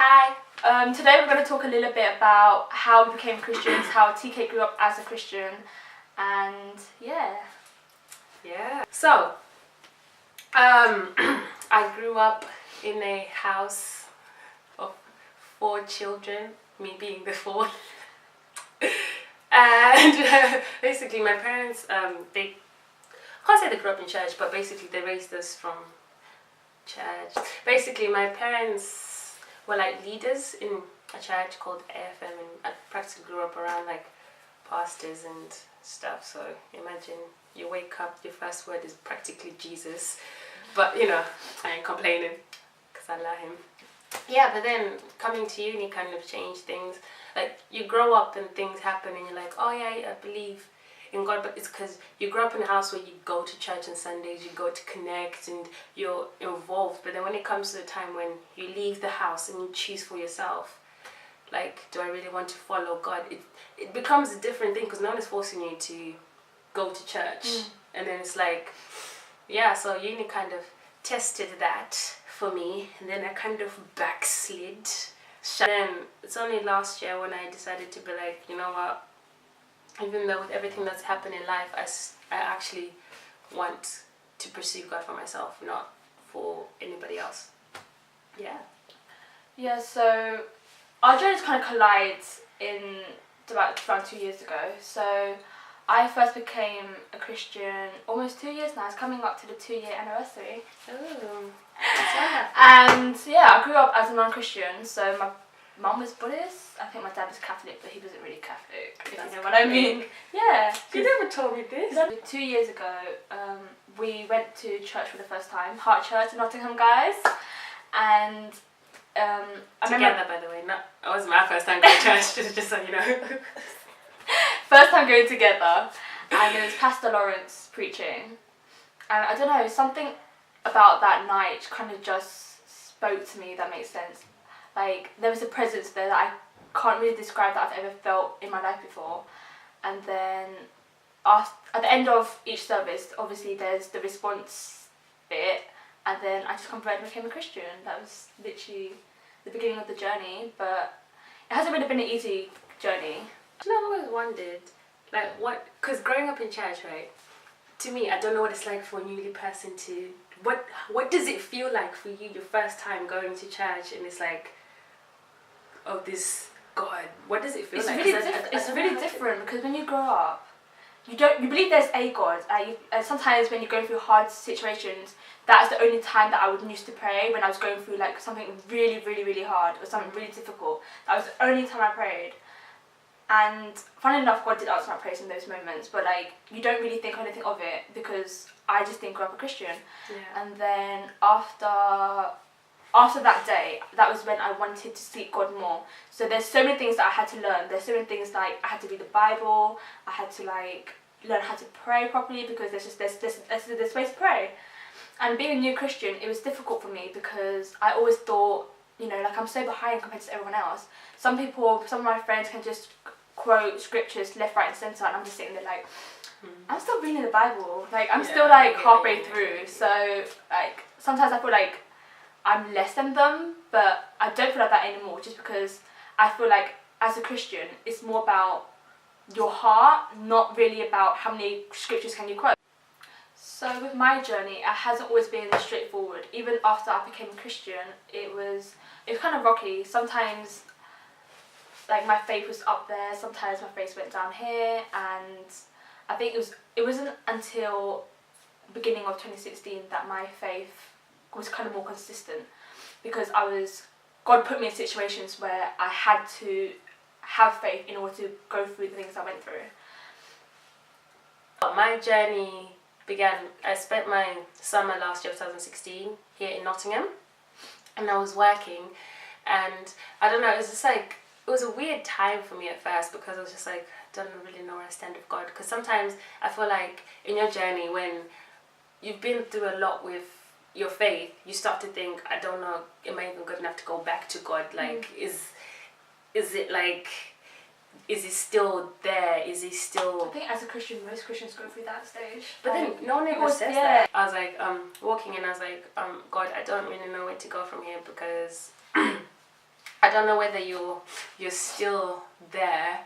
Hi. Today we're going to talk a little bit about how we became Christians, how TK grew up as a Christian, and yeah. So, I grew up in a house of 4 children, me being the 4th. And basically my parents, they can't say they grew up in church, but basically they raised us from church. Basically my parents were like leaders in a church called AFM, and I practically grew up around like pastors and stuff. So imagine you wake up, your first word is practically Jesus, but you know, I ain't complaining because I love him. Yeah, but then coming to uni kind of changed things. Like you grow up and things happen and you're like, oh yeah, I believe in God, but it's because you grow up in a house where you go to church on Sundays, you go to connect and you're involved. But then when it comes to the time when you leave the house and you choose for yourself, like, do I really want to follow God? It becomes a different thing because no one is forcing you to go to church. And then it's like, yeah, so uni kind of tested that for me, and then I kind of backslid. Then it's only last year when I decided to be like, you know what, even though with everything that's happened in life, I actually want to pursue God for myself, not for anybody else. Yeah, so our journeys kind of collide in about around 2 years ago. So I first became a Christian almost 2 years now. It's coming up to the 2-year anniversary. Ooh. And yeah, I grew up as a non-Christian. So my mum was Buddhist. I think my dad was Catholic, but he wasn't really Catholic, if you know what I mean. Yeah. You never told me this. 2 years ago, we went to church for the first time, Heart Church in Nottingham, guys. And I remember, by the way, it wasn't my first time going to church, just so you know. First time going together, and it was Pastor Lawrence preaching. And I don't know, something about that night kind of just spoke to me, if that makes sense. Like, there was a presence there that I can't really describe that I've ever felt in my life before. And then at the end of each service, obviously there's the response bit, and then I just converted and became a Christian. That was literally the beginning of the journey, but it hasn't really been an easy journey. You know, I've always wondered, like, what, because growing up in church, right, to me, I don't know what it's like for a newly person to, what does it feel like for you, your first time going to church, and it's like, oh, this God, what does it feel like? It's really different because when you grow up, you believe there's a God, and sometimes when you're going through hard situations, that's the only time that I would used to pray, when I was going through like something really, really, really hard or something really difficult. That was the only time I prayed. And funnily enough, God did answer my prayers in those moments, but like, you don't really think anything of it because I just didn't grow up a Christian. Yeah. And then after that day, that was when I wanted to seek God more. So there's so many things that I had to learn. There's so many things like I had to read the Bible, I had to like learn how to pray properly because there's ways to pray. And being a new Christian, it was difficult for me because I always thought, you know, like I'm so behind compared to everyone else. Some of my friends can just quote scriptures left, right and centre, and I'm just sitting there like, I'm still reading the Bible. Like I'm still like halfway through. So like sometimes I feel like I'm less than them, but I don't feel like that anymore, just because I feel like as a Christian, it's more about your heart, not really about how many scriptures can you quote. So with my journey, it hasn't always been straightforward. Even after I became a Christian, it was kind of rocky. Sometimes like my faith was up there, sometimes my faith went down here, and I think it wasn't until the beginning of 2016 that my faith was kind of more consistent, because God put me in situations where I had to have faith in order to go through the things I went through. My journey began, I spent my summer last year, 2016, here in Nottingham, and I was working, and I don't know, it was just like, it was a weird time for me at first because I was just like, I don't really know where I stand with God, because sometimes I feel like in your journey, when you've been through a lot with your faith, you start to think, I don't know, am I even good enough to go back to God? Like, is it like, is he still there? Is he still... I think as a Christian, most Christians go through that stage. But then no one ever says that. I was like, walking in, I was like, God, I don't really know where to go from here, because I don't know whether you're still there,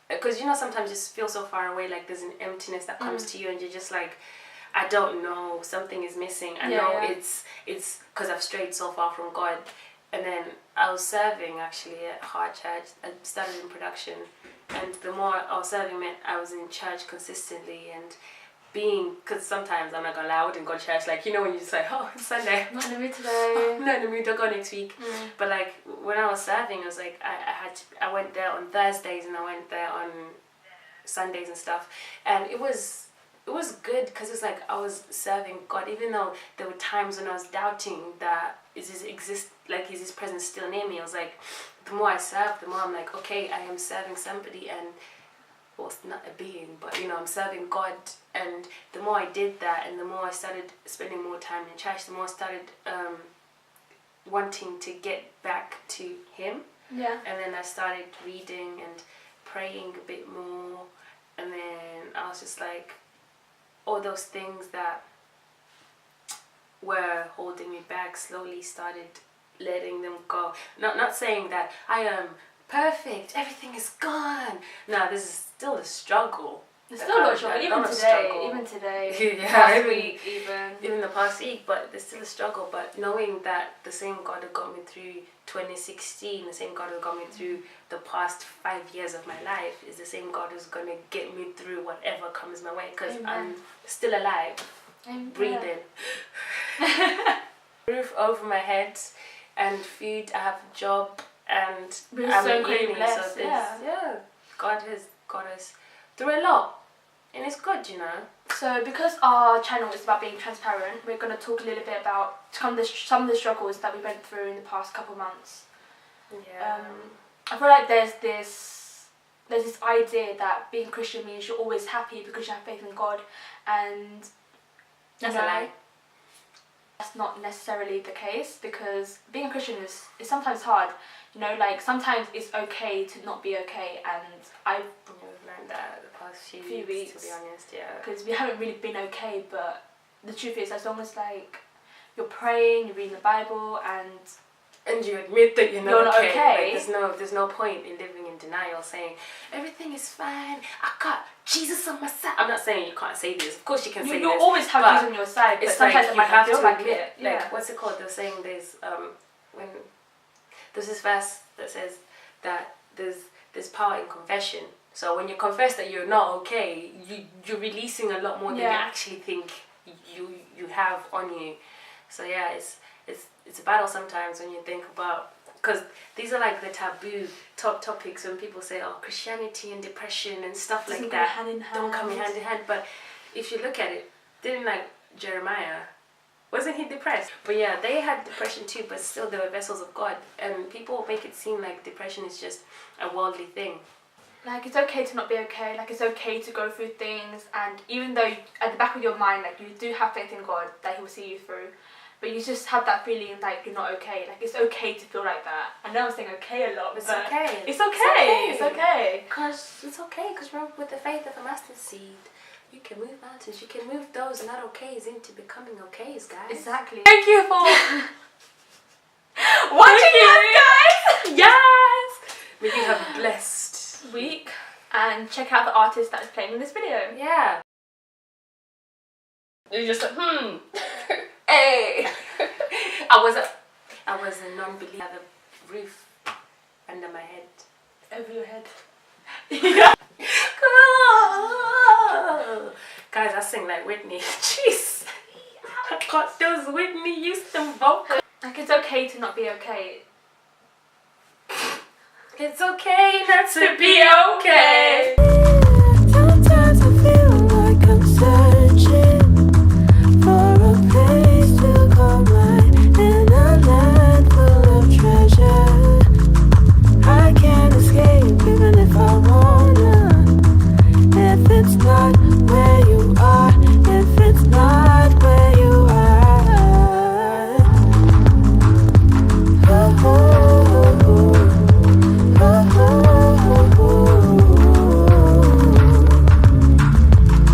because you know sometimes you just feel so far away, like there's an emptiness that comes to you, and you're just like, I don't know, something is missing. I know it's because I've strayed so far from God. And then I was serving actually at Heart Church. I started in production, and the more I was serving meant I was in church consistently, and because sometimes I'm not gonna lie, I wouldn't go to church, like, you know, when you just like, oh, it's Sunday, Not in the mood today. oh, I'm not in the mood, I'll go next week. But like when I was serving, I was like, I went there on Thursdays and I went there on Sundays and stuff, and it was good because it's like I was serving God, even though there were times when I was doubting that is his presence still near me. I was like, the more I serve, the more I'm like, okay, I am serving somebody, and well, it's not a being, but you know, I'm serving God. And the more I did that, and the more I started spending more time in church, the more I started wanting to get back to Him. Yeah. And then I started reading and praying a bit more, and then I was just like, all those things that were holding me back slowly started letting them go. Not saying that I am perfect, everything is gone. No, this is still a struggle. There's still a lot of struggle, even today, yeah, past week, even the past week, but there's still a struggle. But knowing that the same God who got me through 2016, the same God who got me through the past 5 years of my life, is the same God who's going to get me through whatever comes my way, because I'm still alive. Breathing. Roof over my head and food. I have a job, and I'm so in uni. blessed, So God has got us through a lot, and it's good, you know. So because our channel is about being transparent, we're going to talk a little bit about some of the struggles that we went through in the past couple months. Yeah. I feel like there's this idea that being Christian means you're always happy because you have faith in God, and that's a lie. That's not necessarily the case, because being a Christian is sometimes hard. You know, like sometimes it's okay to not be okay, and I've learned that the past few weeks, to be honest, yeah. Because we haven't really been okay, but the truth is, as long as like you're praying, you're reading the Bible, and you admit that you're not okay. Like, there's no point in living in denial, saying everything is fine, I got Jesus on my side. I'm not saying you can't say this. Of course you can say this. You always have Jesus on your side, but sometimes like it might not feel like admit, it. Like, what's it called? They're saying there's this verse that says that there's power in confession. So when you confess that you're not okay, you're releasing a lot more than you actually think you have on you. So yeah, it's a battle sometimes when you think about, because these are like the taboo top topics when people say, oh, Christianity and depression and stuff like that don't come in hand in hand. But if you look at it, didn't like Jeremiah, wasn't he depressed? But yeah, they had depression too, but still they were vessels of God. And people make it seem like depression is just a worldly thing. Like, it's okay to not be okay, like it's okay to go through things, and even though at the back of your mind, like, you do have faith in God that He will see you through, but you just have that feeling like you're not okay. Like, it's okay to feel like that. I know I'm saying okay a lot, it's but okay. It's okay. It's okay. Because it's okay, because remember, with the faith of a mustard seed, you can move mountains. You can move those not okays into becoming okays, guys. Exactly. Thank you for watching us, guys. Yes. May you have a blessed week, and check out the artist that is playing in this video. Yeah. You're just like, Hey. I was a non-believer. The roof under my head. Over your head. Yeah. Guys, I sing like Whitney. Jeez. I got those Whitney Houston vocals. Like, it's okay to not be okay. It's okay not to be okay.